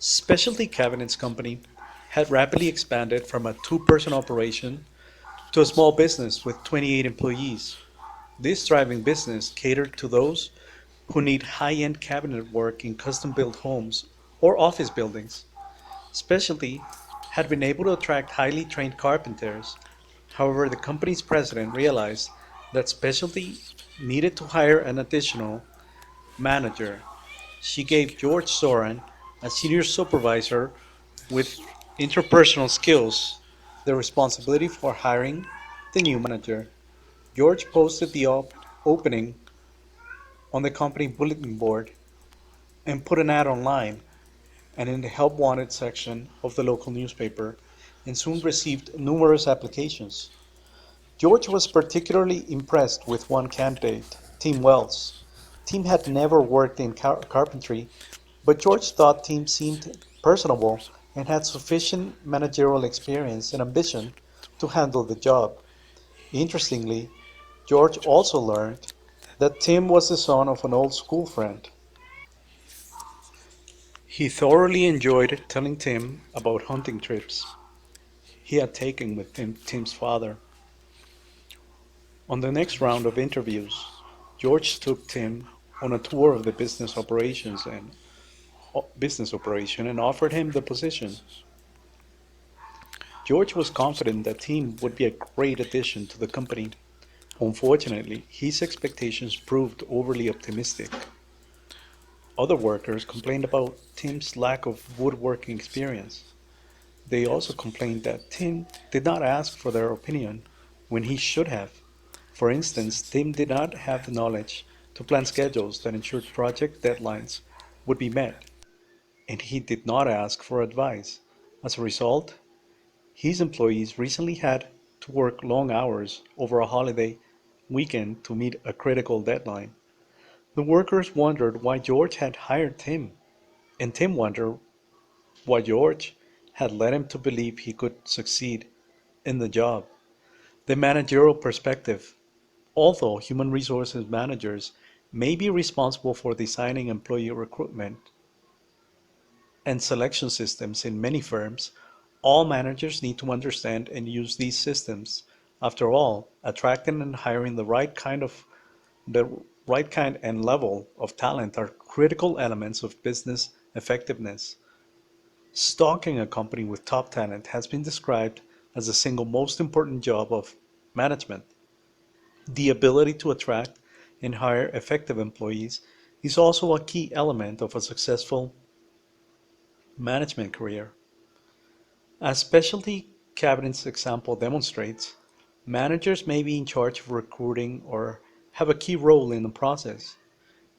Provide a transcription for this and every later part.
Specialty Cabinets Company had rapidly expanded from a two-person operation to a small business with 28 employees. This thriving business catered to those who need high-end cabinet work in custom-built homes or office buildings. Specialty had been able to attract highly trained carpenters. However, the company's president realized that Specialty needed to hire an additional manager. She gave George Soran, a senior supervisor with interpersonal skills, the responsibility for hiring the new manager. George posted the opening on the company bulletin board and put an ad online and in the help wanted section of the local newspaper and soon received numerous applications. George was particularly impressed with one candidate, Tim Wells. Tim had never worked in carpentry, but George thought Tim seemed personable and had sufficient managerial experience and ambition to handle the job. Interestingly, George also learned that Tim was the son of an old school friend. He thoroughly enjoyed telling Tim about hunting trips he had taken with Tim's father. On the next round of interviews, George took Tim on a tour of the business operation and offered him the position. George was confident that Tim would be a great addition to the company. Unfortunately, his expectations proved overly optimistic. Other workers complained about Tim's lack of woodworking experience. They also complained that Tim did not ask for their opinion when he should have. For instance, Tim did not have the knowledge to plan schedules that ensured project deadlines would be met, and he did not ask for advice. As a result, his employees recently had to work long hours over a holiday weekend to meet a critical deadline. The workers wondered why George had hired Tim, and Tim wondered why George had led him to believe he could succeed in the job. The managerial perspective. Although human resources managers may be responsible for designing employee recruitment and selection systems in many firms, all managers need to understand and use these systems. After all, attracting and hiring the right kind and level of talent are critical elements of business effectiveness. Stocking a company with top talent has been described as the single most important job of management. The ability to attract and hire effective employees is also a key element of a successful management career. As Specialty Cabinet's example demonstrates, managers may be in charge of recruiting or have a key role in the process.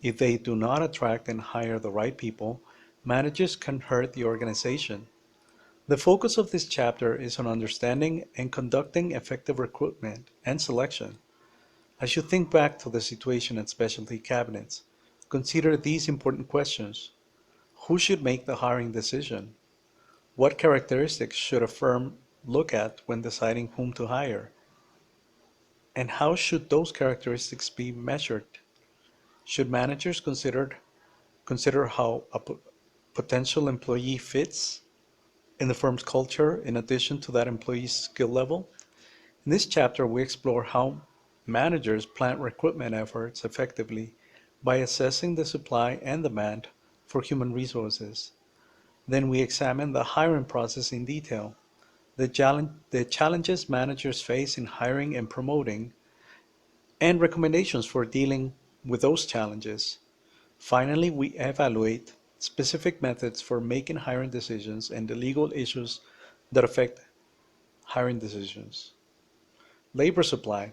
If they do not attract and hire the right people, managers can hurt the organization. The focus of this chapter is on understanding and conducting effective recruitment and selection. As you think back to the situation at Specialty Cabinets, consider these important questions. Who should make the hiring decision? What characteristics should a firm look at when deciding whom to hire? And how should those characteristics be measured? Should managers consider how a potential employee fits in the firm's culture in addition to that employee's skill level? In this chapter, we explore how managers plan recruitment efforts effectively by assessing the supply and demand for human resources. Then we examine the hiring process in detail, the challenges managers face in hiring and promoting, and recommendations for dealing with those challenges. Finally, we evaluate specific methods for making hiring decisions and the legal issues that affect hiring decisions. Labor supply.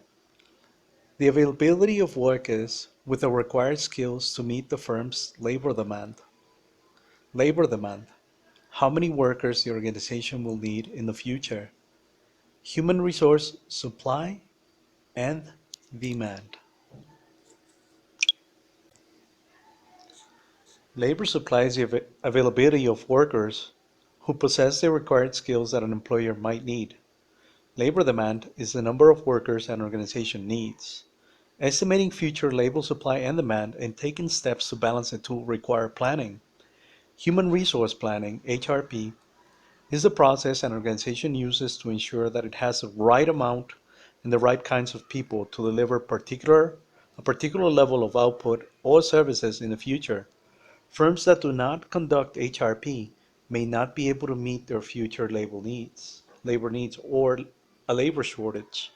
The availability of workers with the required skills to meet the firm's labor demand. Labor demand. How many workers the organization will need in the future. Human resource supply and demand. Labor supply is the availability of workers who possess the required skills that an employer might need. Labor demand is the number of workers an organization needs. Estimating future labor supply and demand and taking steps to balance the two require planning. Human resource planning, HRP, is the process an organization uses to ensure that it has the right amount and the right kinds of people to deliver a particular level of output or services in the future. Firms that do not conduct HRP may not be able to meet their future labor needs or a labor shortage,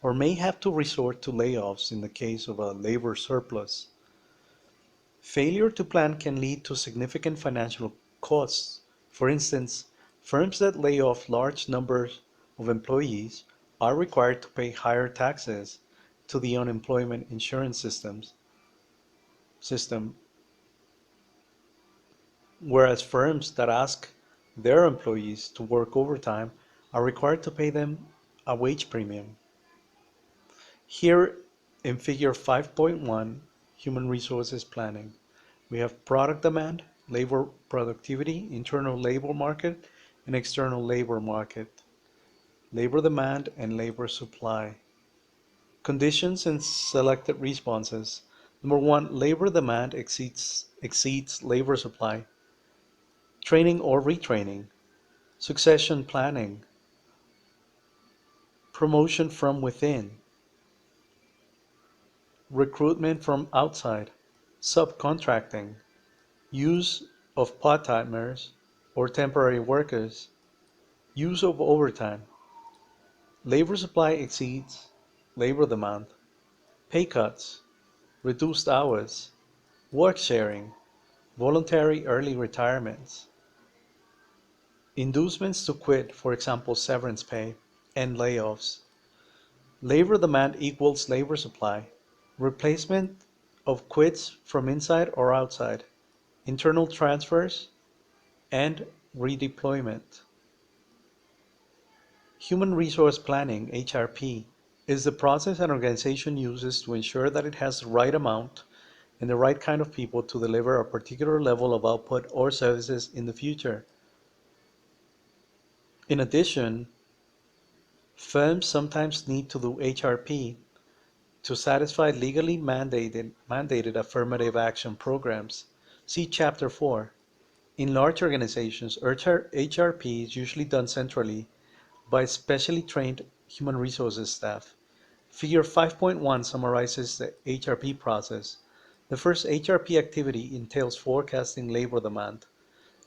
or may have to resort to layoffs in the case of a labor surplus. Failure to plan can lead to significant financial costs. For instance, firms that lay off large numbers of employees are required to pay higher taxes to the unemployment insurance system, whereas firms that ask their employees to work overtime are required to pay them a wage premium. Here in figure 5.1, human resources planning, we have product demand, labor productivity, internal labor market, and external labor market, labor demand and labor supply. Conditions and selected responses. Number one, labor demand exceeds labor supply. Training or retraining, succession planning, promotion from within, recruitment from outside, subcontracting, use of part-timers or temporary workers, use of overtime, labor supply exceeds labor demand, pay cuts, reduced hours, work sharing, voluntary early retirements, inducements to quit, for example, severance pay, and layoffs. Labor demand equals labor supply, replacement of quits from inside or outside, internal transfers, and redeployment. Human resource planning, HRP, is the process an organization uses to ensure that it has the right amount and the right kind of people to deliver a particular level of output or services in the future. In addition, firms sometimes need to do HRP to satisfy legally mandated affirmative action programs. See Chapter 4. In large organizations, HRP is usually done centrally by specially trained human resources staff. Figure 5.1 summarizes the HRP process. The first HRP activity entails forecasting labor demand.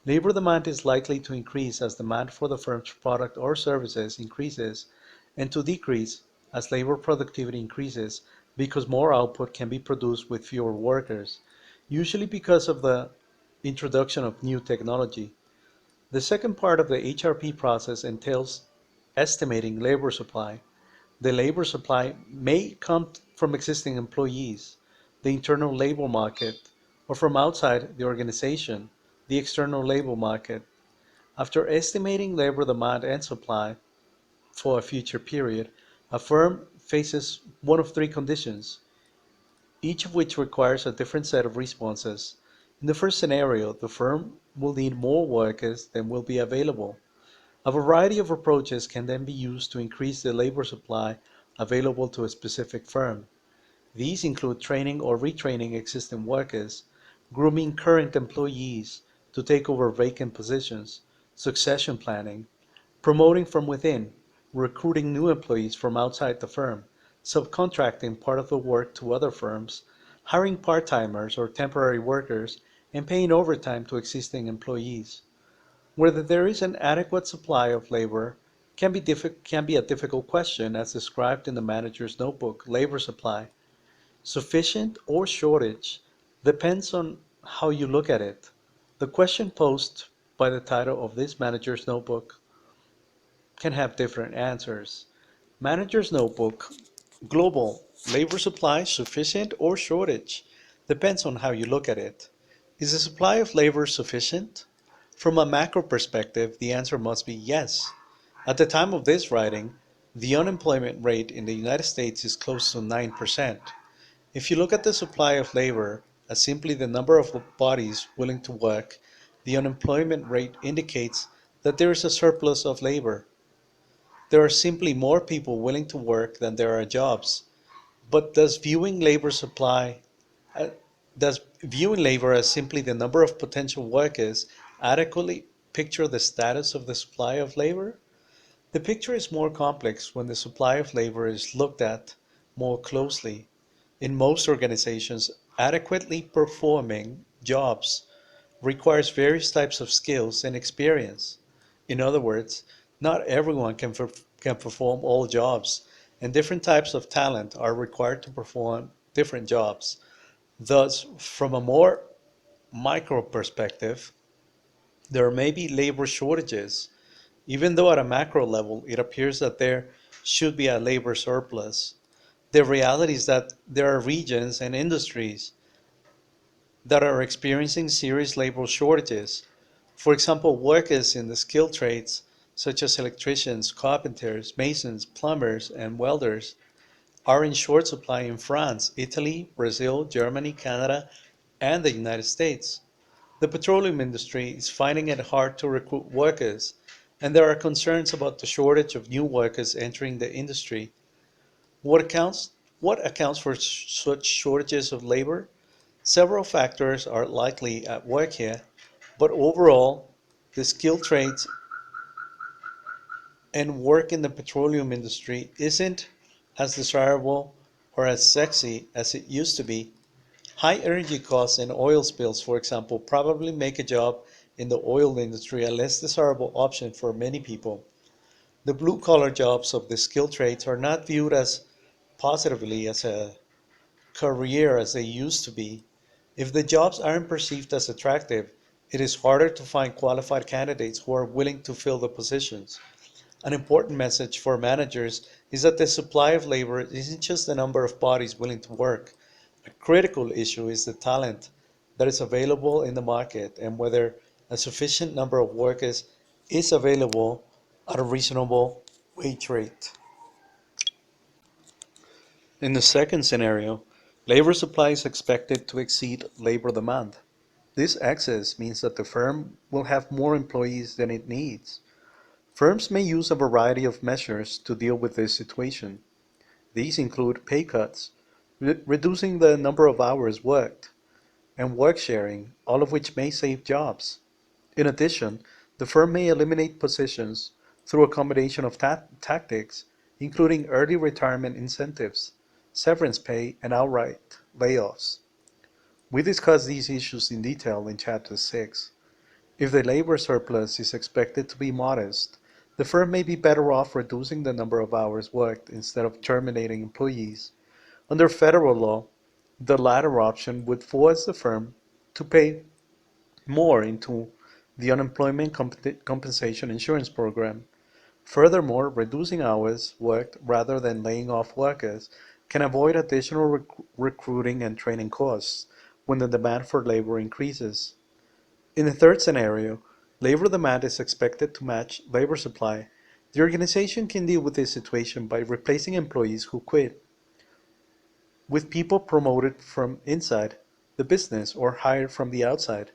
Labor demand is likely to increase as demand for the firm's product or services increases, and to decrease as labor productivity increases because more output can be produced with fewer workers, usually because of the introduction of new technology. The second part of the HRP process entails estimating labor supply. The labor supply may come from existing employees, the internal labor market, or from outside the organization, the external labor market. After estimating labor demand and supply for a future period, a firm faces one of three conditions, each of which requires a different set of responses. In the first scenario, the firm will need more workers than will be available. A variety of approaches can then be used to increase the labor supply available to a specific firm. These include training or retraining existing workers, grooming current employees to take over vacant positions, succession planning, promoting from within, recruiting new employees from outside the firm, subcontracting part of the work to other firms, hiring part-timers or temporary workers, and paying overtime to existing employees. Whether there is an adequate supply of labor can be a difficult question as described in the manager's notebook, labor supply. Sufficient or shortage depends on how you look at it. The question posed by the title of this manager's notebook can have different answers. Manager's notebook, global, labor supply sufficient or shortage? Depends on how you look at it. Is the supply of labor sufficient? From a macro perspective, the answer must be yes. At the time of this writing, the unemployment rate in the United States is close to 9%. If you look at the supply of labor as simply the number of bodies willing to work, the unemployment rate indicates that there is a surplus of labor. There are simply more people willing to work than there are jobs. But does viewing labor supply uh, Does viewing labor as simply the number of potential workers adequately picture the status of the supply of labor? The picture is more complex when the supply of labor is looked at more closely. In most organizations, adequately performing jobs requires various types of skills and experience. In other words, not everyone can perform all jobs, and different types of talent are required to perform different jobs. Thus, from a more micro perspective, there may be labor shortages, even though at a macro level it appears that there should be a labor surplus. The reality is that there are regions and industries that are experiencing serious labor shortages. For example, workers in the skilled trades, such as electricians, carpenters, masons, plumbers, and welders, are in short supply in France, Italy, Brazil, Germany, Canada, and the United States. The petroleum industry is finding it hard to recruit workers, and there are concerns about the shortage of new workers entering the industry. What accounts, what accounts for such shortages of labor? Several factors are likely at work here, but overall, the skilled trades and work in the petroleum industry isn't as desirable or as sexy as it used to be. High energy costs and oil spills, for example, probably make a job in the oil industry a less desirable option for many people. The blue collar jobs of the skilled trades are not viewed as positively as a career as they used to be. If the jobs aren't perceived as attractive, it is harder to find qualified candidates who are willing to fill the positions. An important message for managers is that the supply of labor isn't just the number of bodies willing to work. A critical issue is the talent that is available in the market and whether a sufficient number of workers is available at a reasonable wage rate. In the second scenario, labor supply is expected to exceed labor demand. This excess means that the firm will have more employees than it needs. Firms may use a variety of measures to deal with this situation. These include pay cuts, reducing the number of hours worked, and work sharing, all of which may save jobs. In addition, the firm may eliminate positions through a combination of tactics, including early retirement incentives, severance pay, and outright layoffs. We discussed these issues in detail in Chapter 6. If the labor surplus is expected to be modest, the firm may be better off reducing the number of hours worked instead of terminating employees. Under federal law, the latter option would force the firm to pay more into the unemployment compensation insurance program. Furthermore, reducing hours worked rather than laying off workers can avoid additional recruiting and training costs when the demand for labor increases. In the third scenario, labor demand is expected to match labor supply. The organization can deal with this situation by replacing employees who quit with people promoted from inside the business or hired from the outside.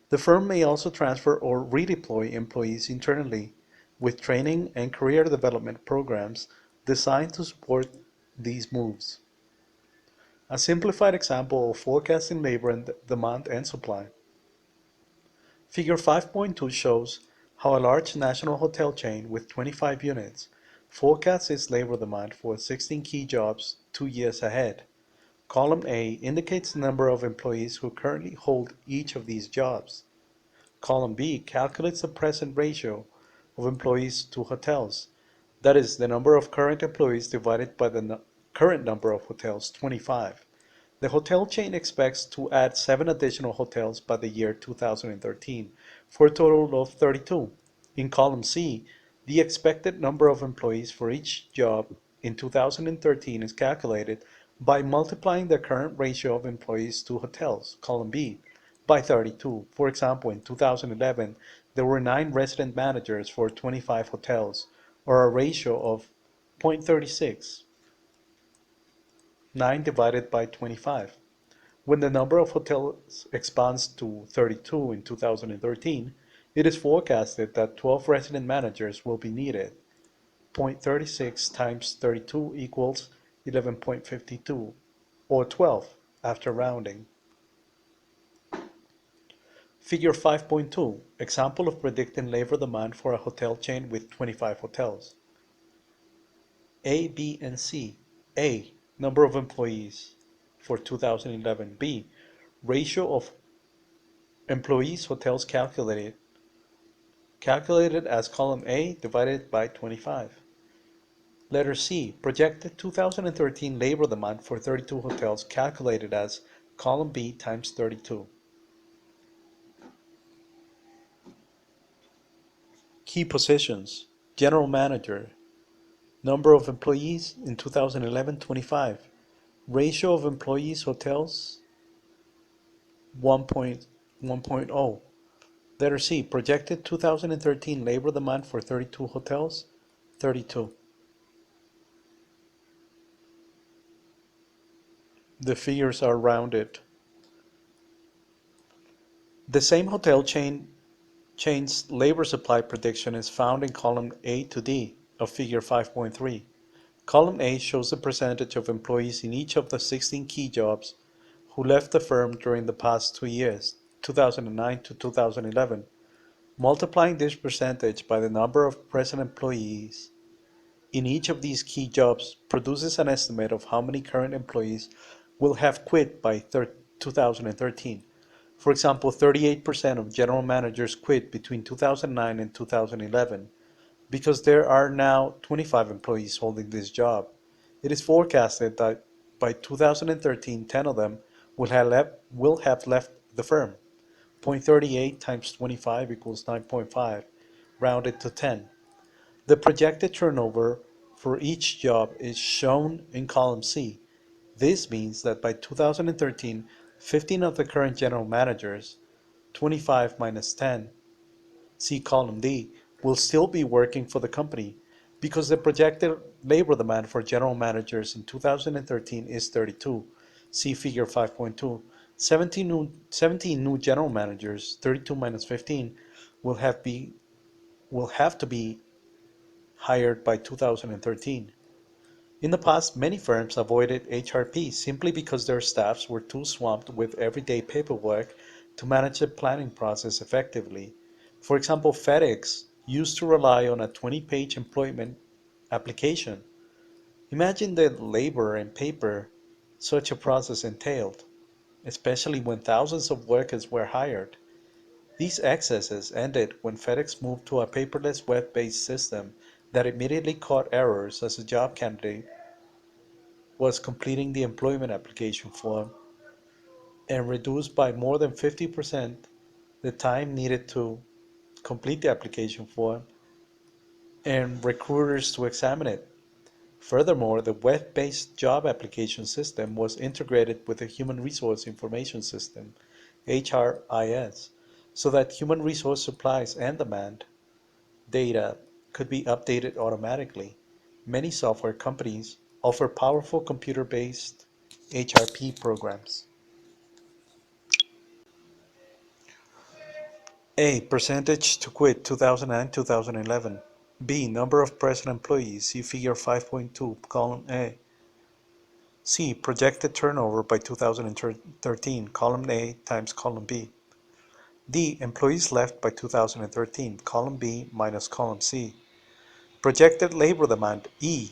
The firm may also transfer or redeploy employees internally with training and career development programs designed to support these moves. A simplified example of forecasting labor and demand and supply. Figure 5.2 shows how a large national hotel chain with 25 units forecasts its labor demand for 16 key jobs 2 years ahead. Column A indicates the number of employees who currently hold each of these jobs. Column B calculates the present ratio of employees to hotels. That is, the number of current employees divided by the current number of hotels, 25. The hotel chain expects to add 7 additional hotels by the year 2013 for a total of 32. In column C, the expected number of employees for each job in 2013 is calculated by multiplying the current ratio of employees to hotels, column B, by 32. For example, in 2011, there were 9 resident managers for 25 hotels, or a ratio of 0.36. 9 divided by 25. When the number of hotels expands to 32 in 2013, it is forecasted that 12 resident managers will be needed. 0.36 times 32 equals 11.52, or 12 after rounding. Figure 5.2, example of predicting labor demand for a hotel chain with 25 hotels. A, B, and C. A, number of employees for 2011. B, ratio of employees hotels calculated as column A divided by 25. Letter C, projected 2013 labor demand for 32 hotels calculated as column B times 32. Key positions: General Manager. Number of employees in 2011, 25. Ratio of employees hotels 1.0. Letter C, projected 2013 labor demand for 32 hotels 32. The figures are rounded. The same hotel chain's labor supply prediction is found in column A to D of figure 5.3. Column A shows the percentage of employees in each of the 16 key jobs who left the firm during the past 2 years, 2009 to 2011. Multiplying this percentage by the number of present employees in each of these key jobs produces an estimate of how many current employees will have quit by 2013. For example, 38% of general managers quit between 2009 and 2011 because there are now 25 employees holding this job. It is forecasted that by 2013, 10 of them will have left the firm. 0.38 times 25 equals 9.5, rounded to 10. The projected turnover for each job is shown in column C. This means that by 2013, 15 of the current general managers, 25 minus 10, see column D, will still be working for the company because the projected labor demand for general managers in 2013 is 32. See figure 5.2. 17 new general managers, 32 minus 15, will have to be hired by 2013. In the past, many firms avoided HRP simply because their staffs were too swamped with everyday paperwork to manage the planning process effectively. For example, FedEx used to rely on a 20-page employment application. Imagine the labor and paper such a process entailed, especially when thousands of workers were hired. These excesses ended when FedEx moved to a paperless web-based system that immediately caught errors as a job candidate was completing the employment application form and reduced by more than 50% the time needed to complete the application form and recruiters to examine it. Furthermore, the web-based job application system was integrated with the Human Resource Information System, HRIS, so that human resource supplies and demand data could be updated automatically. Many software companies offer powerful computer-based HRP programs. A. Percentage to quit 2009-2011. B. Number of present employees. See figure 5.2, column A. C. Projected turnover by 2013, column A times column B. D. Employees left by 2013, column B minus column C. Projected labor demand, E,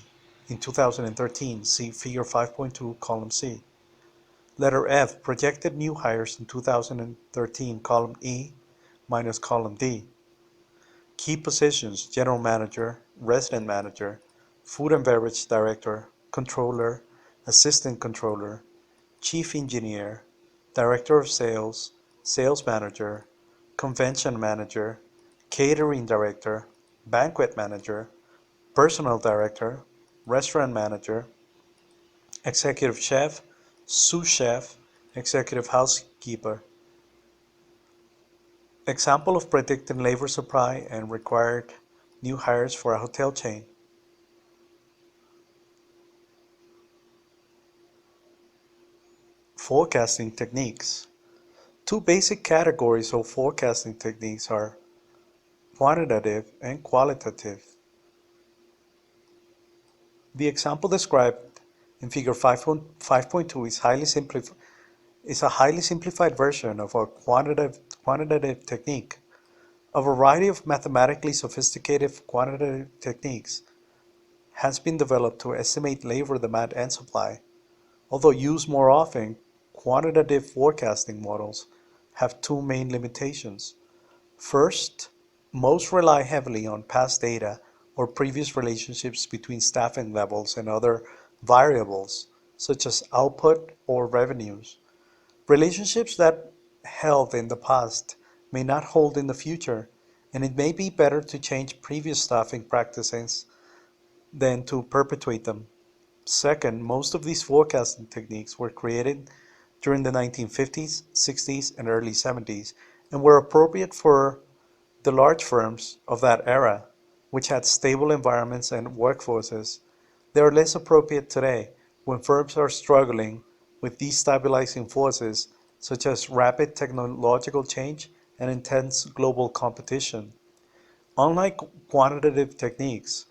in 2013, see figure 5.2, column C. Letter F, projected new hires in 2013, column E, minus column D. Key positions, general manager, resident manager, food and beverage director, controller, assistant controller, chief engineer, director of sales, sales manager, convention manager, catering director, banquet manager, personal director, restaurant manager, executive chef, sous chef, executive housekeeper. Example of predicting labor supply and required new hires for a hotel chain. Forecasting techniques. Two basic categories of forecasting techniques are quantitative and qualitative. The example described in figure 5.2 is a highly simplified version of a quantitative technique. A variety of mathematically sophisticated quantitative techniques has been developed to estimate labor demand and supply. Although used more often, quantitative forecasting models have two main limitations. First, most rely heavily on past data or previous relationships between staffing levels and other variables, such as output or revenues. Relationships that held in the past may not hold in the future, and it may be better to change previous staffing practices than to perpetuate them. Second, most of these forecasting techniques were created during the 1950s, 60s, and early 70s and were appropriate for the large firms of that era, which had stable environments and workforces. They are less appropriate today when firms are struggling with destabilizing forces such as rapid technological change and intense global competition. Unlike quantitative techniques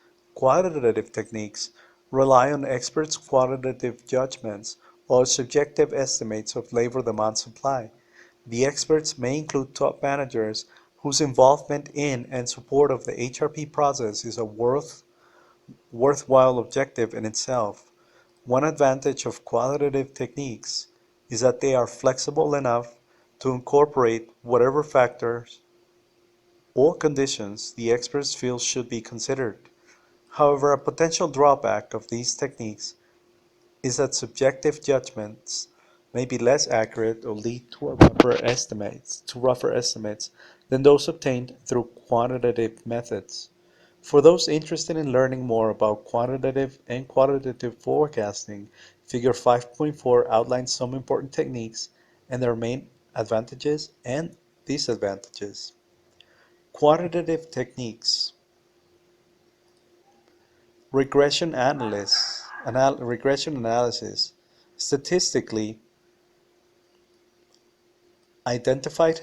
rely on experts' qualitative judgments or subjective estimates of labor demand supply. The experts may include top managers whose involvement in and support of the HRP process is a worthwhile objective in itself. One advantage of qualitative techniques is that they are flexible enough to incorporate whatever factors or conditions the experts feel should be considered. However, a potential drawback of these techniques is that subjective judgments may be less accurate or lead to rougher estimates than those obtained through quantitative methods. For those interested in learning more about quantitative and qualitative forecasting, Figure 5.4 outlines some important techniques and their main advantages and disadvantages. Quantitative techniques. Regression analysis statistically identified,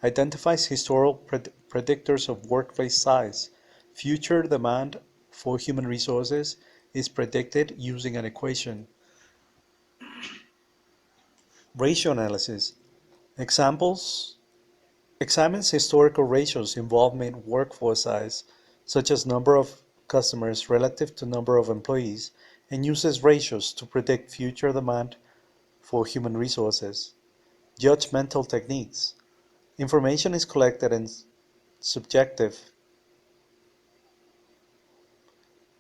identifies historical predictors of workplace size. Future demand for human resources is predicted using an equation. Ratio analysis examples examines historical ratios involving workforce size, such as number of customers relative to number of employees, and uses ratios to predict future demand for human resources. Judgmental techniques. Information is collected subjective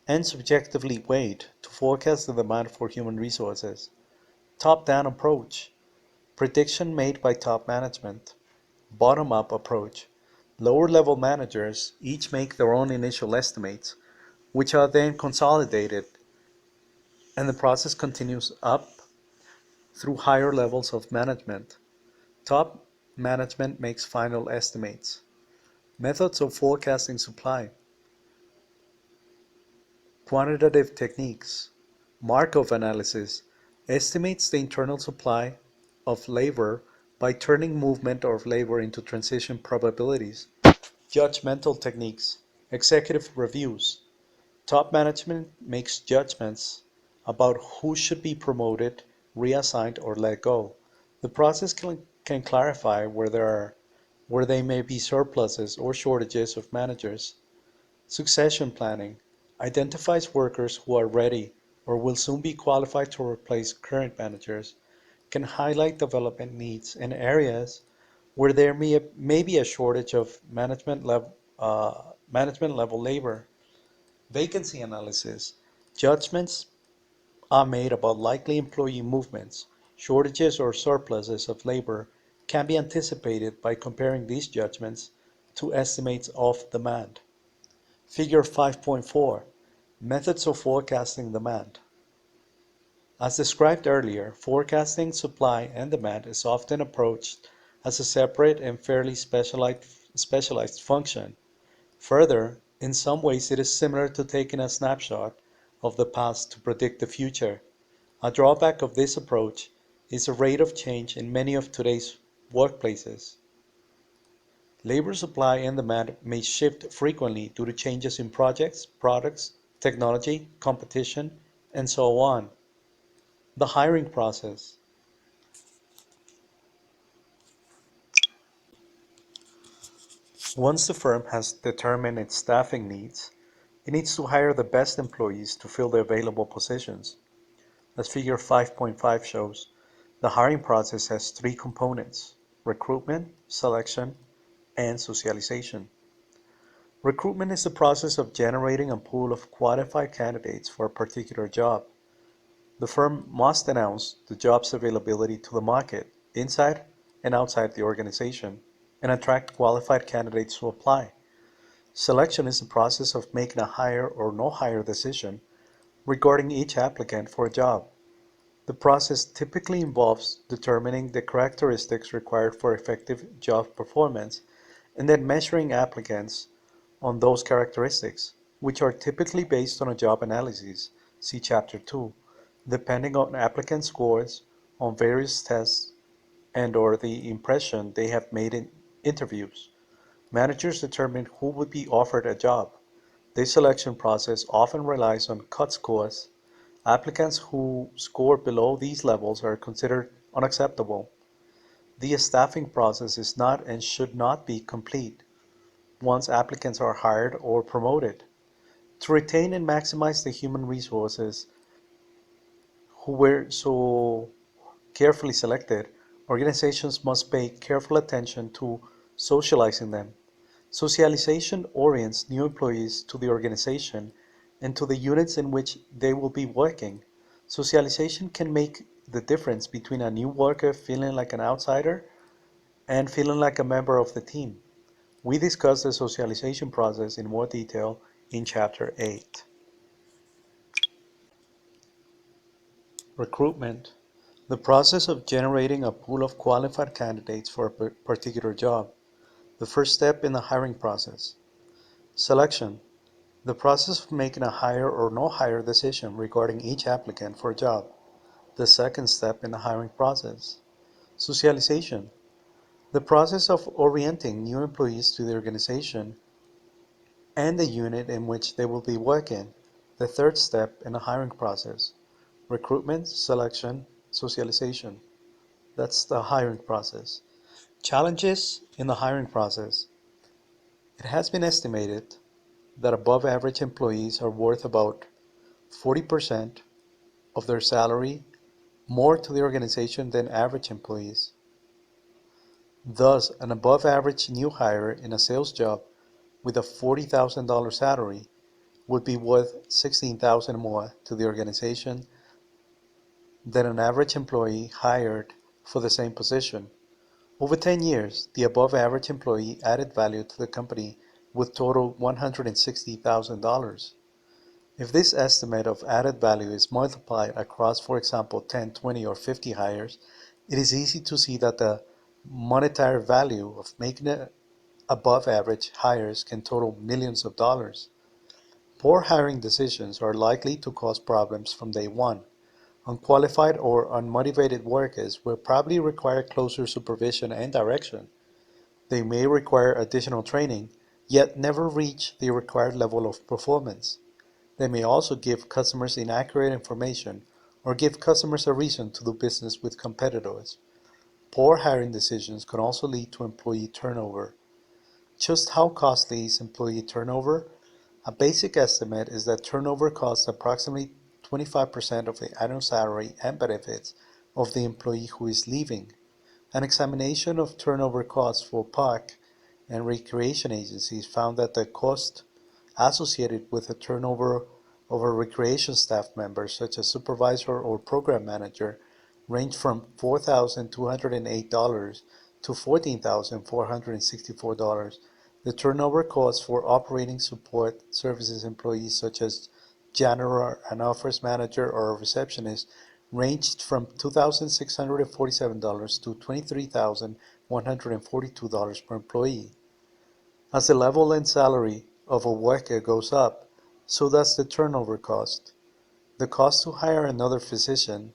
and subjectively weighed to forecast the demand for human resources. Top-down approach. Prediction made by top management. Bottom-up approach. Lower level managers each make their own initial estimates, which are then consolidated, and the process continues up through higher levels of management. Top management makes final estimates. Methods of forecasting supply. Quantitative techniques. Markov analysis estimates the internal supply of labor by turning movement of labor into transition probabilities. Judgmental techniques. Executive reviews. Top management makes judgments about who should be promoted, reassigned, or let go. The process can clarify where there may be surpluses or shortages of managers. Succession planning identifies workers who are ready or will soon be qualified to replace current managers, can highlight development needs in areas where there may be a shortage of management level labor. Vacancy analysis. Judgments are made about likely employee movements. Shortages or surpluses of labor can be anticipated by comparing these judgments to estimates of demand. Figure 5.4 Methods of forecasting demand. As described earlier, forecasting supply and demand is often approached as a separate and fairly specialized function. Further, in some ways it is similar to taking a snapshot of the past to predict the future. A drawback of this approach is the rate of change in many of today's workplaces. Labor supply and demand may shift frequently due to changes in projects, products, technology, competition, and so on. The hiring process. Once the firm has determined its staffing needs, it needs to hire the best employees to fill the available positions. As Figure 5.5 shows, the hiring process has three components: recruitment, selection, and socialization. Recruitment is the process of generating a pool of qualified candidates for a particular job. The firm must announce the job's availability to the market, inside and outside the organization, and attract qualified candidates to apply. Selection is the process of making a hire or no hire decision regarding each applicant for a job. The process typically involves determining the characteristics required for effective job performance and then measuring applicants on those characteristics, which are typically based on a job analysis, see Chapter 2, depending on applicant scores on various tests and/or the impression they have made in interviews. Managers determine who would be offered a job. This selection process often relies on cut scores. Applicants who score below these levels are considered unacceptable. The staffing process is not and should not be complete once applicants are hired or promoted. To retain and maximize the human resources who were so carefully selected, organizations must pay careful attention to socializing them. Socialization orients new employees to the organization and to the units in which they will be working. Socialization can make the difference between a new worker feeling like an outsider and feeling like a member of the team. We discuss the socialization process in more detail in Chapter 8. Recruitment: the process of generating a pool of qualified candidates for a particular job. The first step in the hiring process. Selection: the process of making a hire or no hire decision regarding each applicant for a job. The second step in the hiring process. Socialization: the process of orienting new employees to the organization and the unit in which they will be working. The third step in the hiring process. Recruitment, selection, socialization. That's the hiring process. Challenges in the hiring process. It has been estimated that above average employees are worth about 40% of their salary more to the organization than average employees. Thus, an above average new hire in a sales job with a $40,000 salary would be worth $16,000 more to the organization than an average employee hired for the same position. Over 10 years, the above average employee added value to the company would total $160,000. If this estimate of added value is multiplied across, for example, 10, 20, or 50 hires, it is easy to see that the monetary value of making above average hires can total millions of dollars. Poor hiring decisions are likely to cause problems from day one. Unqualified or unmotivated workers will probably require closer supervision and direction. They may require additional training, yet never reach the required level of performance. They may also give customers inaccurate information or give customers a reason to do business with competitors. Poor hiring decisions can also lead to employee turnover. Just how costly is employee turnover? A basic estimate is that turnover costs approximately 25% of the annual salary and benefits of the employee who is leaving. An examination of turnover costs for park and recreation agencies found that the cost associated with the turnover of a recreation staff member, such as supervisor or program manager, range from $4,208 to $14,464. The turnover costs for operating support services employees, such as janitor, an office manager, or a receptionist, ranged from $2,647 to $23,142 per employee. As the level and salary of a worker goes up, so does the turnover cost. The cost to hire another physician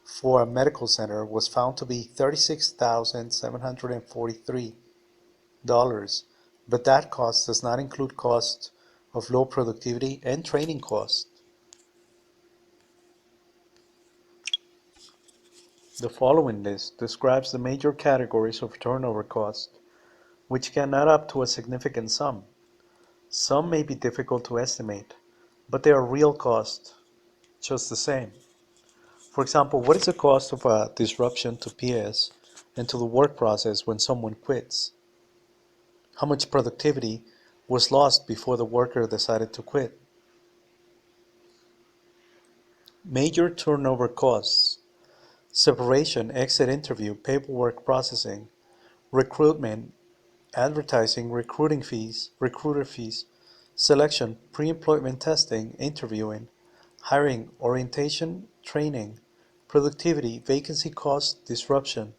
for a medical center was found to be $36,743, but that cost does not include costs of low productivity and training costs. The following list describes the major categories of turnover cost. which can add up to a significant sum. Some may be difficult to estimate, but they are real costs just the same. For example, what is the cost of a disruption to PS and to the work process when someone quits? How much productivity was lost before the worker decided to quit? Major turnover costs: separation, exit interview, paperwork processing, recruitment, advertising, recruiter fees, selection, pre-employment testing, interviewing, hiring, orientation, training, productivity, vacancy cost, disruption.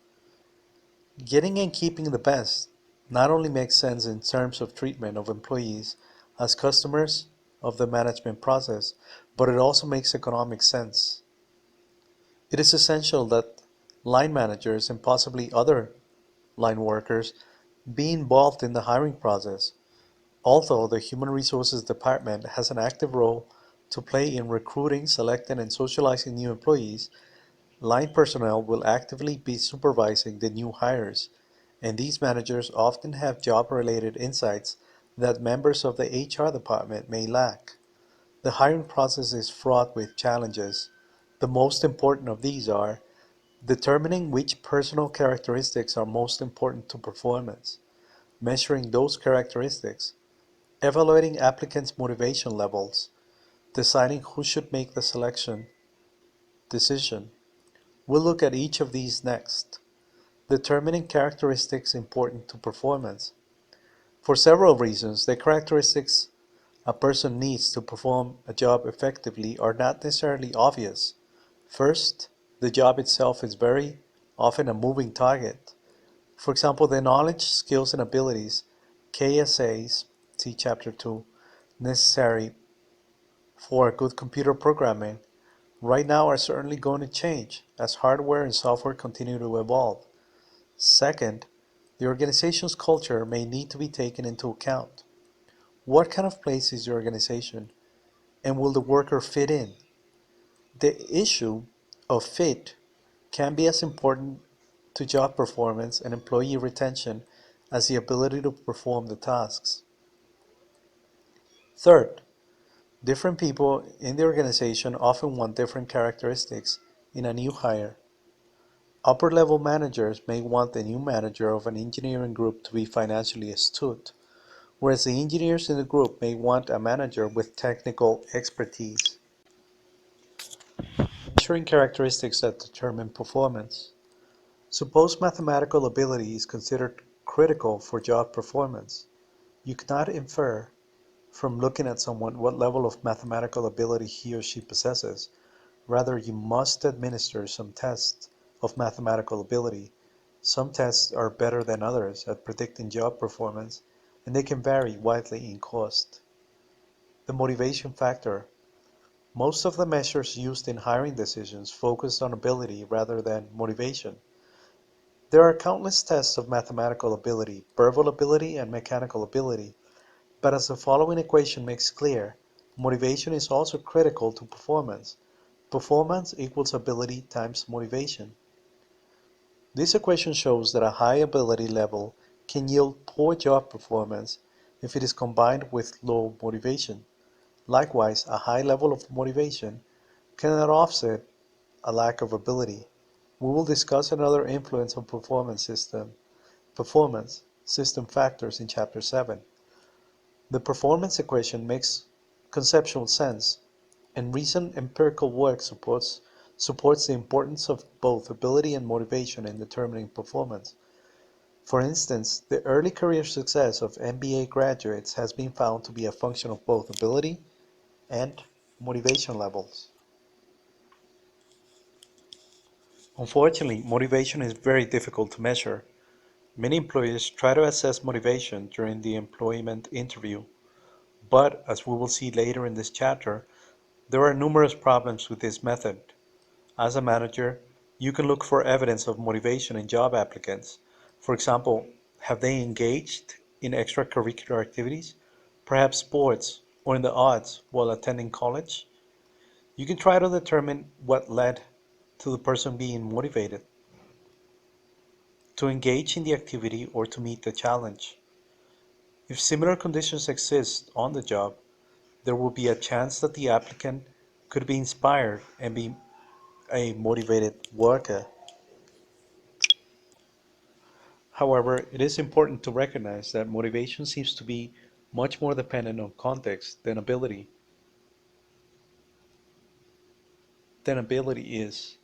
Getting and keeping the best not only makes sense in terms of treatment of employees as customers of the management process, but it also makes economic sense. It is essential that line managers and possibly other line workers be involved in the hiring process. Although the Human Resources Department has an active role to play in recruiting, selecting, and socializing new employees, line personnel will actively be supervising the new hires, and these managers often have job-related insights that members of the HR department may lack. The hiring process is fraught with challenges. The most important of these are determining which personal characteristics are most important to performance, measuring those characteristics, evaluating applicants' motivation levels, deciding who should make the selection decision. We'll look at each of these next. Determining characteristics important to performance. For several reasons, the characteristics a person needs to perform a job effectively are not necessarily obvious. First, the job itself is very often a moving target. For example, the knowledge, skills, and abilities, KSAs, see Chapter 2, necessary for good computer programming, right now are certainly going to change as hardware and software continue to evolve. Second, the organization's culture may need to be taken into account. What kind of place is the organization, and will the worker fit in? The issue of fit can be as important to job performance and employee retention as the ability to perform the tasks. Third, different people in the organization often want different characteristics in a new hire. Upper-level managers may want the new manager of an engineering group to be financially astute, whereas the engineers in the group may want a manager with technical expertise. Measuring characteristics that determine performance. Suppose mathematical ability is considered critical for job performance. You cannot infer from looking at someone what level of mathematical ability he or she possesses. Rather, you must administer some tests of mathematical ability. Some tests are better than others at predicting job performance, and they can vary widely in cost. The motivation factor. Most of the measures used in hiring decisions focus on ability rather than motivation. There are countless tests of mathematical ability, verbal ability, and mechanical ability, but as the following equation makes clear, motivation is also critical to performance. Performance equals ability times motivation. This equation shows that a high ability level can yield poor job performance if it is combined with low motivation. Likewise, a high level of motivation cannot offset a lack of ability. We will discuss another influence on performance system factors in Chapter 7. The performance equation makes conceptual sense, and recent empirical work supports the importance of both ability and motivation in determining performance. For instance, the early career success of MBA graduates has been found to be a function of both ability and motivation levels. Unfortunately, motivation is very difficult to measure. Many employers try to assess motivation during the employment interview, but as we will see later in this chapter, there are numerous problems with this method. As a manager, you can look for evidence of motivation in job applicants. For example, have they engaged in extracurricular activities, perhaps sports, or in the arts while attending college? You can try to determine what led to the person being motivated to engage in the activity or to meet the challenge. If similar conditions exist on the job, there will be a chance that the applicant could be inspired and be a motivated worker. However, it is important to recognize that motivation seems to be much more dependent on context than ability is.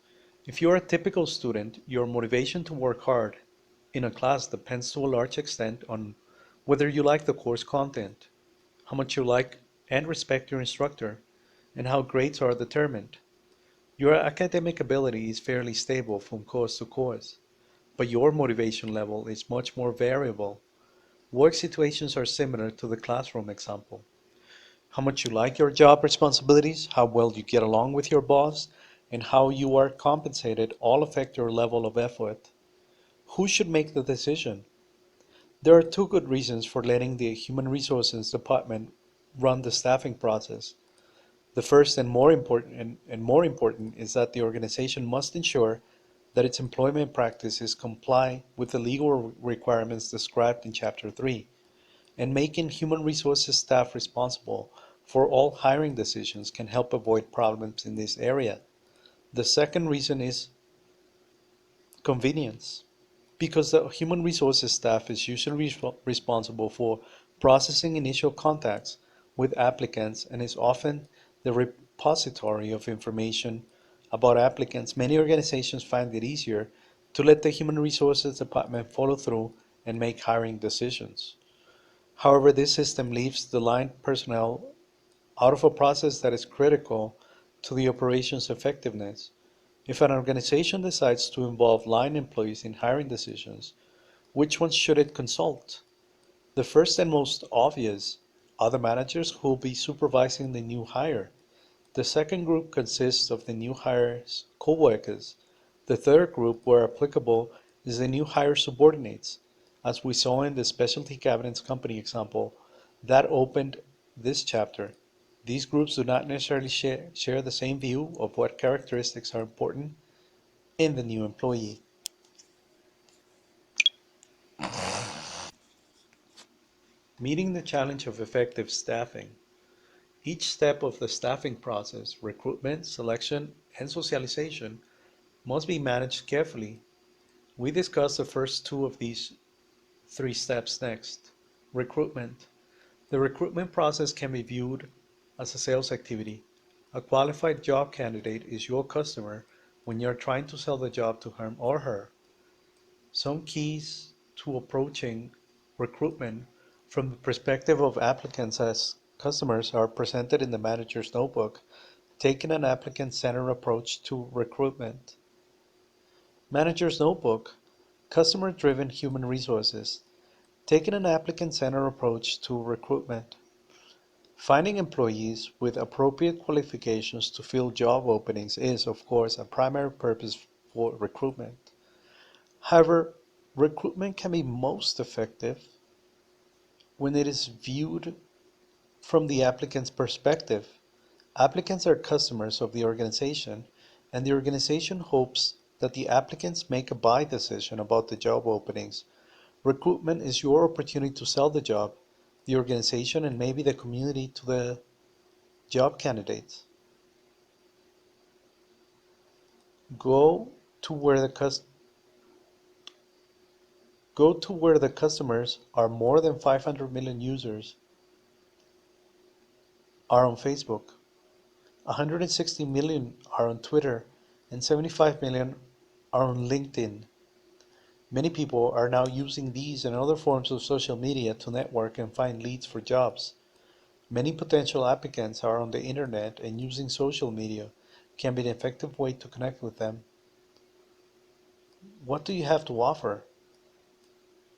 If you are a typical student, your motivation to work hard in a class depends to a large extent on whether you like the course content, how much you like and respect your instructor, and how grades are determined. Your academic ability is fairly stable from course to course, but your motivation level is much more variable. Work situations are similar to the classroom example. How much you like your job responsibilities, how well you get along with your boss, and how you are compensated all affect your level of effort. Who should make the decision? There are two good reasons for letting the Human Resources Department run the staffing process. The first and more important is that the organization must ensure that its employment practices comply with the legal requirements described in Chapter 3, and making human resources staff responsible for all hiring decisions can help avoid problems in this area. The second reason is convenience. Because the human resources staff is usually responsible for processing initial contacts with applicants and is often the repository of information about applicants, many organizations find it easier to let the human resources department follow through and make hiring decisions. However, this system leaves the line personnel out of a process that is critical to the operation's effectiveness. If an organization decides to involve line employees in hiring decisions, which ones should it consult? The first and most obvious are the managers who will be supervising the new hire. The second group consists of the new hire's co-workers. The third group, where applicable, is the new hire subordinates, as we saw in the specialty cabinets company example that opened this chapter. These groups do not necessarily share the same view of what characteristics are important in the new employee. Meeting the challenge of effective staffing. Each step of the staffing process, recruitment, selection, and socialization, must be managed carefully. We discuss the first two of these three steps next. Recruitment. The recruitment process can be viewed as a sales activity. A qualified job candidate is your customer when you're trying to sell the job to him or her. Some keys to approaching recruitment from the perspective of applicants as customers are presented in the manager's notebook. Taking an applicant-centered approach to recruitment. Manager's notebook, customer-driven human resources. Taking an applicant-centered approach to recruitment. Finding employees with appropriate qualifications to fill job openings is, of course, a primary purpose for recruitment. However, recruitment can be most effective when it is viewed from the applicant's perspective. Applicants are customers of the organization, and the organization hopes that the applicants make a buy decision about the job openings. Recruitment is your opportunity to sell the job, the organization, and maybe the community to the job candidates. Go to where the cus- Go to where the customers are. More than 500 million users are on Facebook. 160 million are on Twitter, and 75 million are on LinkedIn. Many people are now using these and other forms of social media to network and find leads for jobs. Many potential applicants are on the internet, and using social media can be an effective way to connect with them. What do you have to offer?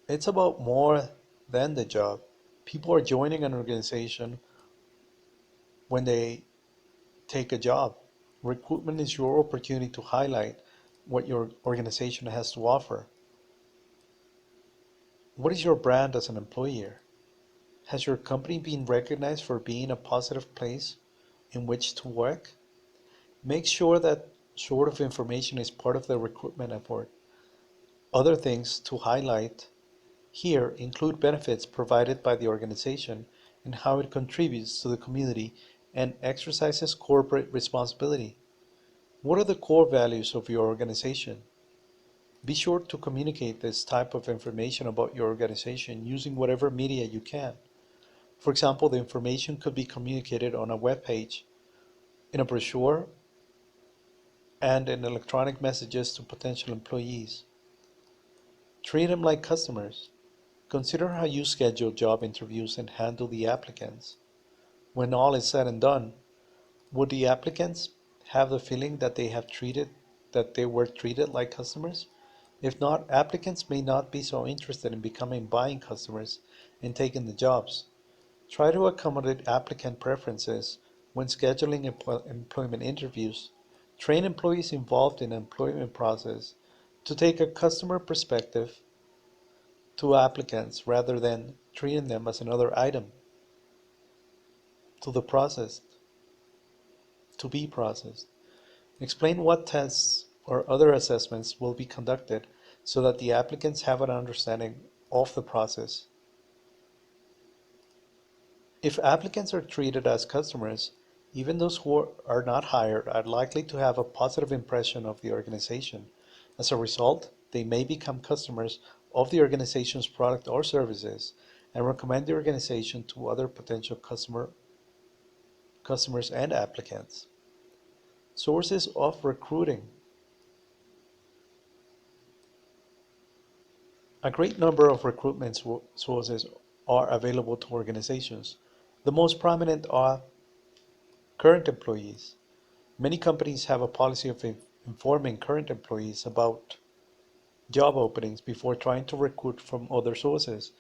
It's about more than the job. People are joining an organization when they take a job. Recruitment is your opportunity to highlight what your organization has to offer. What is your brand as an employer? Has your company been recognized for being a positive place in which to work? Make sure that sort of information is part of the recruitment effort. Other things to highlight Here, include benefits provided by the organization and how it contributes to the community and exercises corporate responsibility. What are the core values of your organization? Be sure to communicate this type of information about your organization using whatever media you can. For example, the information could be communicated on a web page, in a brochure, and in electronic messages to potential employees. Treat them like customers. Consider how you schedule job interviews and handle the applicants. When all is said and done, would the applicants have the feeling that they were treated like customers? If not, applicants may not be so interested in becoming buying customers and taking the jobs. Try to accommodate applicant preferences when scheduling employment interviews. Train employees involved in the employment process to take a customer perspective to applicants rather than treating them as another item to the process to be processed. Explain what tests or other assessments will be conducted so that the applicants have an understanding of the process. If applicants are treated as customers, even those who are not hired are likely to have a positive impression of the organization. As a result, they may become customers of the organization's product or services and recommend the organization to other potential customers and applicants. Sources of recruiting. A great number of recruitment sources are available to organizations. The most prominent are current employees. Many companies have a policy of informing current employees about job openings before trying to recruit from other sources.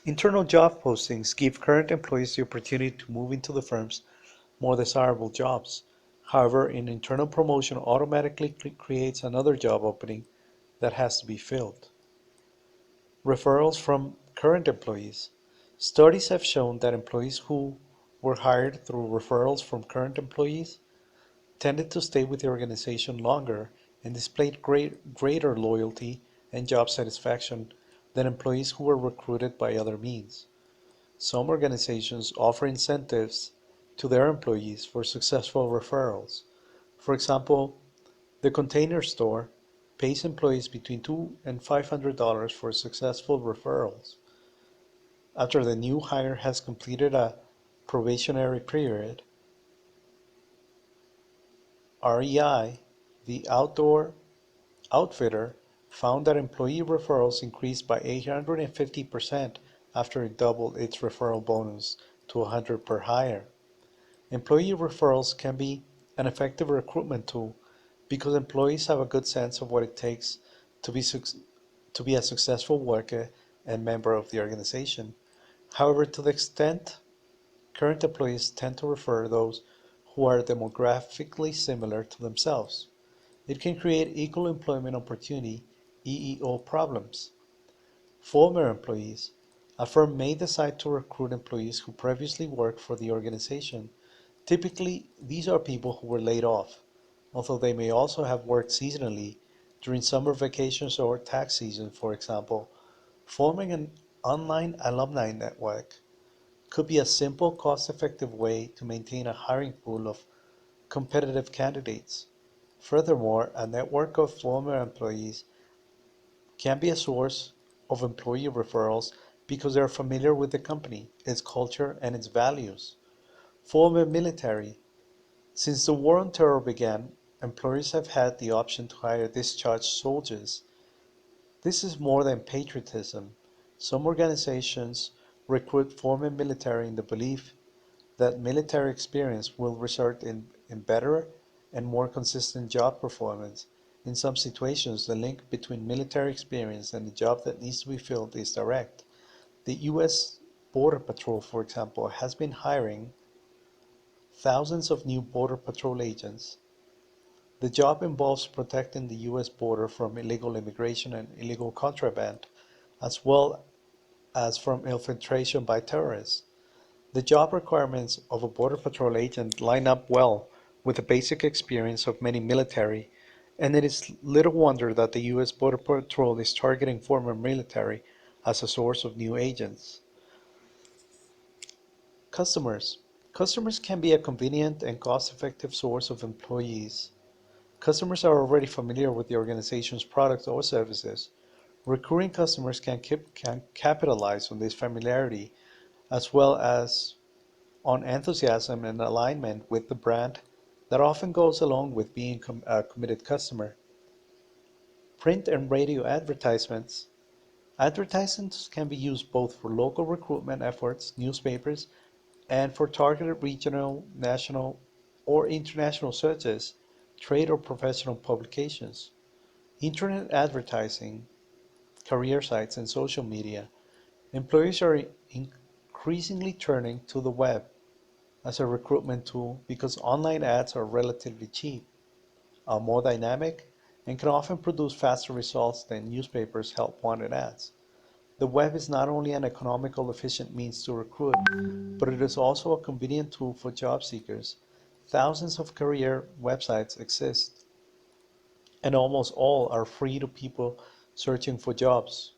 Internal job postings give current employees the opportunity to move into the firm's more desirable jobs. However, an internal promotion automatically creates another job opening that has to be filled. Referrals from current employees. Studies have shown that employees who were hired through referrals from current employees tended to stay with the organization longer and displayed greater loyalty and job satisfaction than employees who were recruited by other means. Some organizations offer incentives to their employees for successful referrals. For example, the Container Store pays employees between $200 and $500 for successful referrals. After the new hire has completed a probationary period, REI, the outdoor outfitter, found that employee referrals increased by 850% after it doubled its referral bonus to 100 per hire. Employee referrals can be an effective recruitment tool because employees have a good sense of what it takes to be a successful worker and member of the organization. However, to the extent current employees tend to refer those who are demographically similar to themselves, it can create equal employment opportunity (EEO) problems. Former employees. A firm may decide to recruit employees who previously worked for the organization. Typically, these are people who were laid off, although they may also have worked seasonally during summer vacations or tax season, for example. Forming an online alumni network could be a simple, cost-effective way to maintain a hiring pool of competitive candidates. Furthermore, a network of former employees can be a source of employee referrals because they are familiar with the company, its culture, and its values. Former military. Since the War on Terror began, employers have had the option to hire discharged soldiers. This is more than patriotism. Some organizations recruit former military in the belief that military experience will result in better and more consistent job performance. In some situations, the link between military experience and the job that needs to be filled is direct. The U.S. Border Patrol, for example, has been hiring thousands of new Border Patrol agents. The job involves protecting the U.S. border from illegal immigration and illegal contraband, as well as from infiltration by terrorists. The job requirements of a Border Patrol agent line up well with the basic experience of many military, and it is little wonder that the U.S. Border Patrol is targeting former military as a source of new agents. Customers. Customers can be a convenient and cost-effective source of employees. Customers are already familiar with the organization's products or services. Recurring customers can capitalize on this familiarity as well as on enthusiasm and alignment with the brand that often goes along with being a committed customer. Print and radio advertisements. Advertisements can be used both for local recruitment efforts, newspapers, and for targeted regional, national, or international searches, trade or professional publications. Internet advertising, career sites, and social media. Employers are increasingly turning to the web as a recruitment tool because online ads are relatively cheap, are more dynamic, and can often produce faster results than newspapers' help-wanted ads. The web is not only an economical, efficient means to recruit, but it is also a convenient tool for job seekers. Thousands of career websites exist, and almost all are free to people searching for jobs.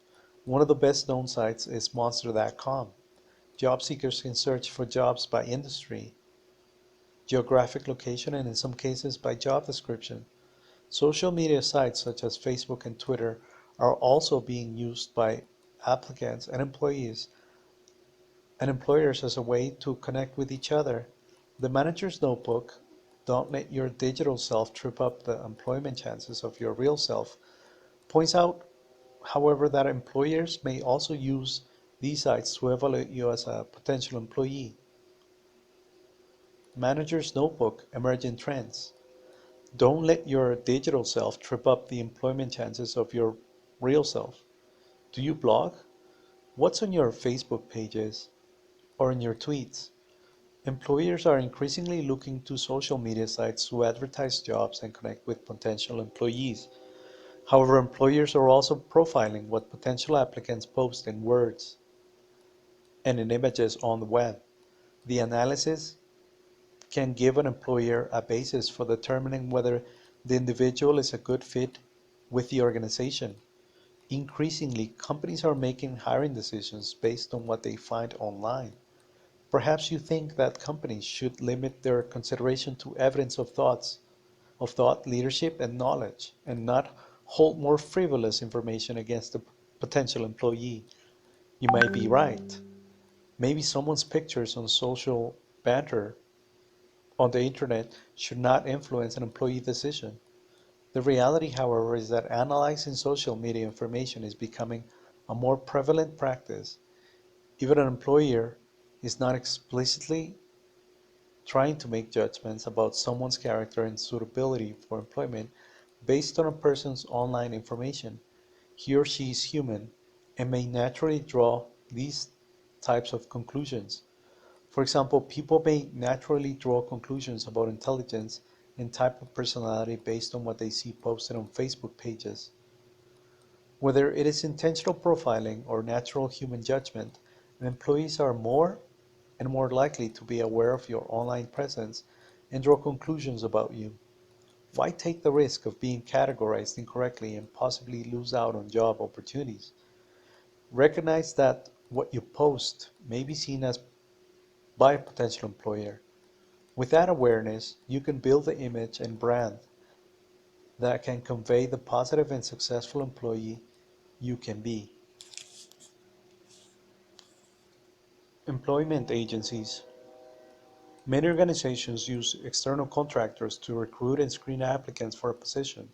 One of the best known sites is Monster.com. Job seekers can search for jobs by industry, geographic location, and in some cases by job description. Social media sites such as Facebook and Twitter are also being used by applicants and employers as a way to connect with each other. The manager's notebook, don't let your digital self trip up the employment chances of your real self, points out, however, that employers may also use these sites to evaluate you as a potential employee. Manager's notebook, emerging trends. Don't let your digital self trip up the employment chances of your real self. Do you blog? What's on your Facebook pages or in your tweets? Employers are increasingly looking to social media sites to advertise jobs and connect with potential employees. However, employers are also profiling what potential applicants post in words and in images on the web. The analysis can give an employer a basis for determining whether the individual is a good fit with the organization. Increasingly, companies are making hiring decisions based on what they find online. Perhaps you think that companies should limit their consideration to evidence of thought, leadership, and knowledge, and not hold more frivolous information against the potential employee. You might be right. Maybe someone's pictures on social banter on the internet should not influence an employee decision. The reality, however, is that analyzing social media information is becoming a more prevalent practice. Even an employer is not explicitly trying to make judgments about someone's character and suitability for employment based on a person's online information. He or she is human and may naturally draw these types of conclusions. For example, people may naturally draw conclusions about intelligence and type of personality based on what they see posted on Facebook pages. Whether it is intentional profiling or natural human judgment, employees are more and more likely to be aware of your online presence and draw conclusions about you. Why take the risk of being categorized incorrectly and possibly lose out on job opportunities? Recognize that what you post may be seen as by a potential employer. With that awareness, you can build the image and brand that can convey the positive and successful employee you can be. Employment agencies. Many organizations use external contractors to recruit and screen applicants for a position.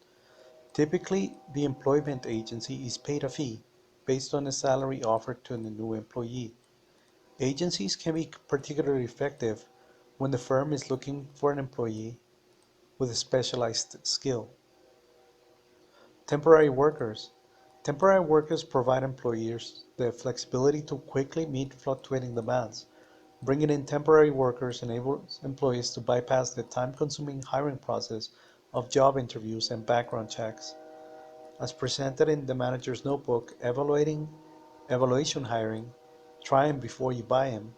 Typically, the employment agency is paid a fee based on the salary offered to the new employee. Agencies can be particularly effective when the firm is looking for an employee with a specialized skill. Temporary workers. Temporary workers provide employers the flexibility to quickly meet fluctuating demands. Bringing in temporary workers enables employees to bypass the time-consuming hiring process of job interviews and background checks. As presented in the manager's notebook, evaluation hiring, try 'em before you buy 'em,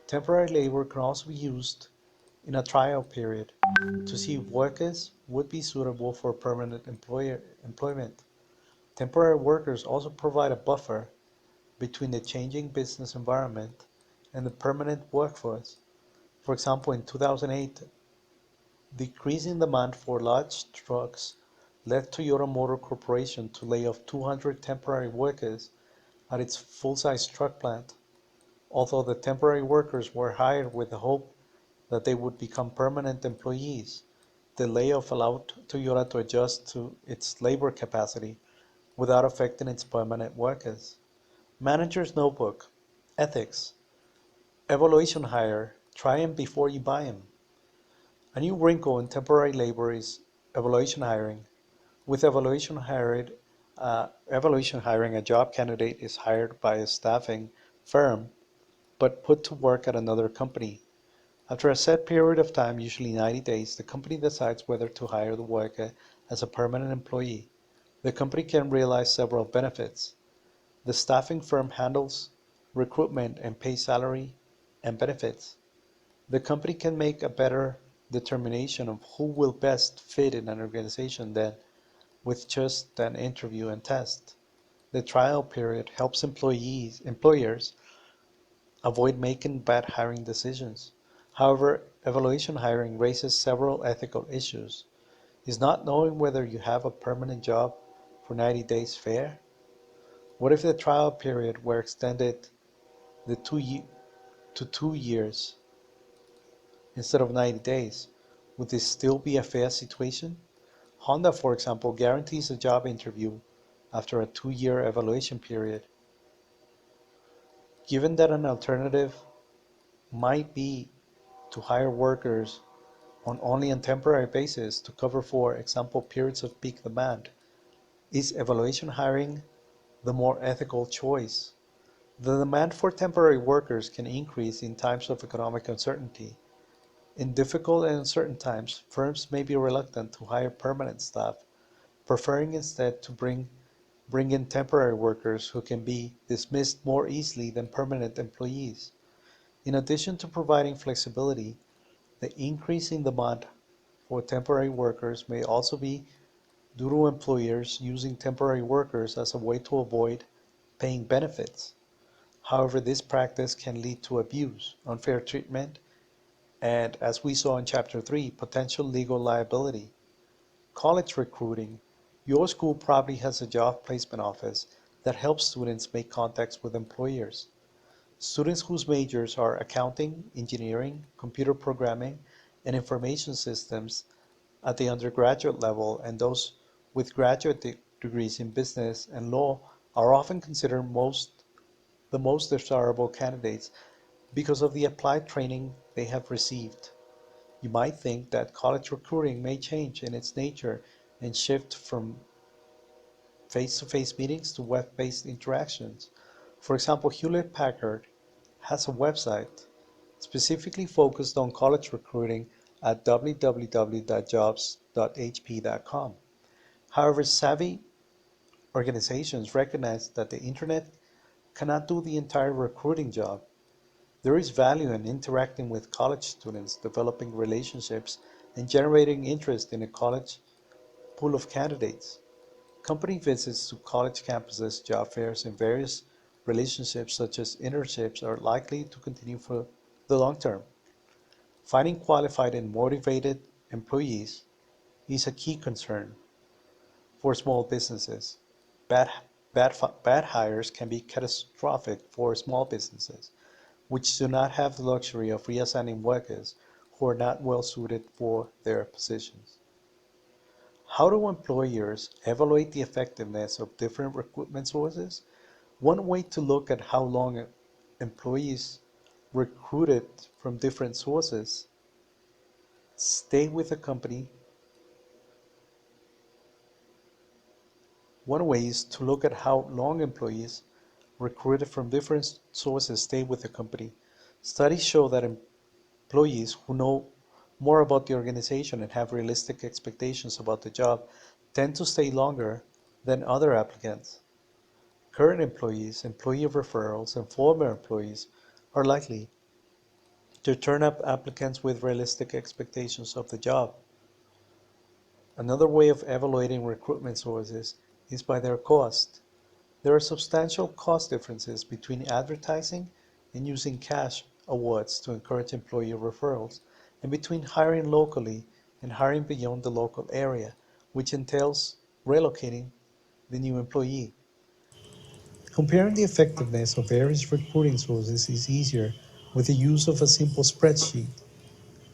temporary labor can also be used in a trial period to see if workers would be suitable for permanent employment. Temporary workers also provide a buffer between the changing business environment and the permanent workforce. For example, in 2008, decreasing demand for large trucks led Toyota Motor Corporation to lay off 200 temporary workers at its full-size truck plant. Although the temporary workers were hired with the hope that they would become permanent employees, the layoff allowed Toyota to adjust to its labor capacity without affecting its permanent workers. Manager's Notebook, Ethics, Evaluation Hire, Try 'em before you buy 'em. A new wrinkle in temporary labor is evaluation hiring. With evaluation hiring, a job candidate is hired by a staffing firm but put to work at another company. After a set period of time, usually 90 days, the company decides whether to hire the worker as a permanent employee. The company can realize several benefits. The staffing firm handles recruitment and pays salary and benefits. The company can make a better determination of who will best fit in an organization than with just an interview and test. The trial period helps employers avoid making bad hiring decisions. However, evaluation hiring raises several ethical issues. Is not knowing whether you have a permanent job for 90 days fair? What if the trial period were extended the to 2 years instead of 90 days? Would this still be a fair situation? Honda, for example, guarantees a job interview after a 2-year evaluation period. Given that an alternative might be to hire workers on only a temporary basis to cover, for example, periods of peak demand, is evaluation hiring the more ethical choice? The demand for temporary workers can increase in times of economic uncertainty. In difficult and uncertain times, firms may be reluctant to hire permanent staff, preferring instead to bring in temporary workers who can be dismissed more easily than permanent employees. In addition to providing flexibility, the increasing demand for temporary workers may also be due to employers using temporary workers as a way to avoid paying benefits. However, this practice can lead to abuse, unfair treatment, and, as we saw in Chapter 3, potential legal liability. College recruiting. Your school probably has a job placement office that helps students make contacts with employers. Students whose majors are accounting, engineering, computer programming, and information systems at the undergraduate level and those with graduate degrees in business and law are often considered the most desirable candidates because of the applied training they have received. You might think that college recruiting may change in its nature and shift from face-to-face meetings to web-based interactions. For example, Hewlett Packard has a website specifically focused on college recruiting at www.jobs.hp.com. However, savvy organizations recognize that the internet cannot do the entire recruiting job. There is value in interacting with college students, developing relationships, and generating interest in a college pool of candidates. Company visits to college campuses, job fairs, and various relationships such as internships are likely to continue for the long term. Finding qualified and motivated employees is a key concern for small businesses. Bad, bad hires can be catastrophic for small businesses, which do not have the luxury of reassigning workers who are not well suited for their positions. How do employers evaluate the effectiveness of different recruitment sources? One way to look at how long employees recruited from different sources stay with the company. One way is to look at how long employees recruited from different sources stay with the company. Studies show that employees who know more about the organization and have realistic expectations about the job tend to stay longer than other applicants. Current employees, employee referrals, and former employees are likely to turn up applicants with realistic expectations of the job. Another way of evaluating recruitment sources is by their cost. There are substantial cost differences between advertising and using cash awards to encourage employee referrals, and between hiring locally and hiring beyond the local area, which entails relocating the new employee. Comparing the effectiveness of various recruiting sources is easier with the use of a simple spreadsheet.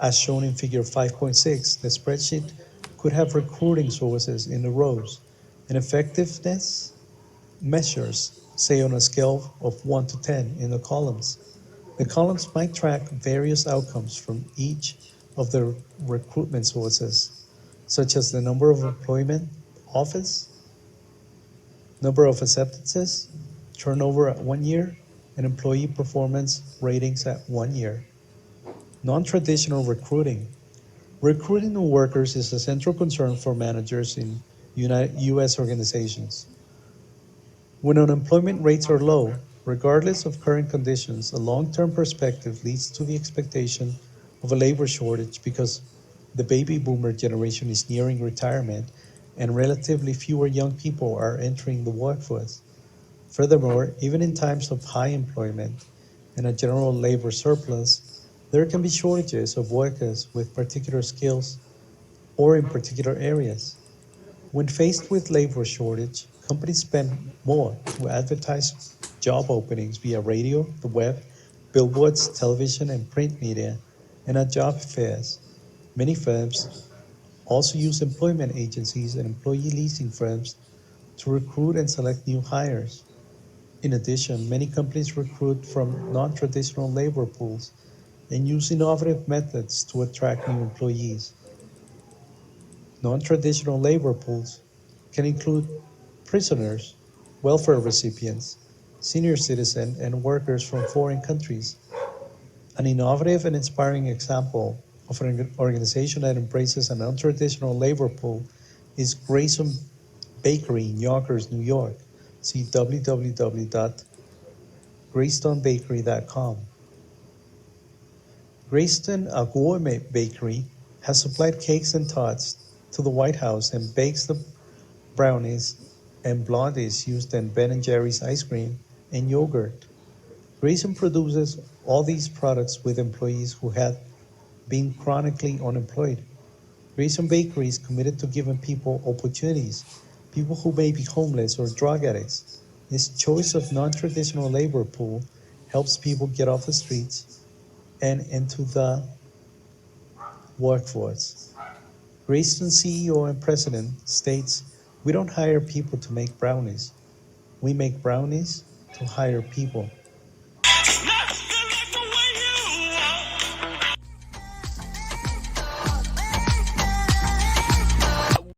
As shown in figure 5.6, the spreadsheet could have recruiting sources in the rows and effectiveness measures, say on a scale of 1 to 10 in the columns. The columns might track various outcomes from each of the recruitment sources, such as the number of employment offers, number of acceptances, turnover at 1 year, and employee performance ratings at 1 year. Non-traditional recruiting. Recruiting new workers is a central concern for managers in US organizations. When unemployment rates are low, regardless of current conditions, a long-term perspective leads to the expectation of a labor shortage because the baby boomer generation is nearing retirement and relatively fewer young people are entering the workforce. Furthermore, even in times of high employment and a general labor surplus, there can be shortages of workers with particular skills or in particular areas. When faced with labor shortage, companies spend more to advertise job openings via radio, the web, billboards, television, and print media, and at job fairs. Many firms also use employment agencies and employee leasing firms to recruit and select new hires. In addition, many companies recruit from non-traditional labor pools and use innovative methods to attract new employees. Non-traditional labor pools can include prisoners, welfare recipients, senior citizens, and workers from foreign countries. An innovative and inspiring example of an organization that embraces a non-traditional labor pool is Grayson Bakery in Yonkers, New York. See www.graystonebakery.com. Greyston, a gourmet bakery, has supplied cakes and tarts to the White House and bakes the brownies and blondies used in Ben and Jerry's ice cream and yogurt. Grayson produces all these products with employees who had been chronically unemployed. Grayson Bakery is committed to giving people opportunities, people who may be homeless or drug addicts. Its choice of non-traditional labor pool helps people get off the streets and into the workforce. Greyston CEO and president states, "We don't hire people to make brownies. We make brownies to hire people."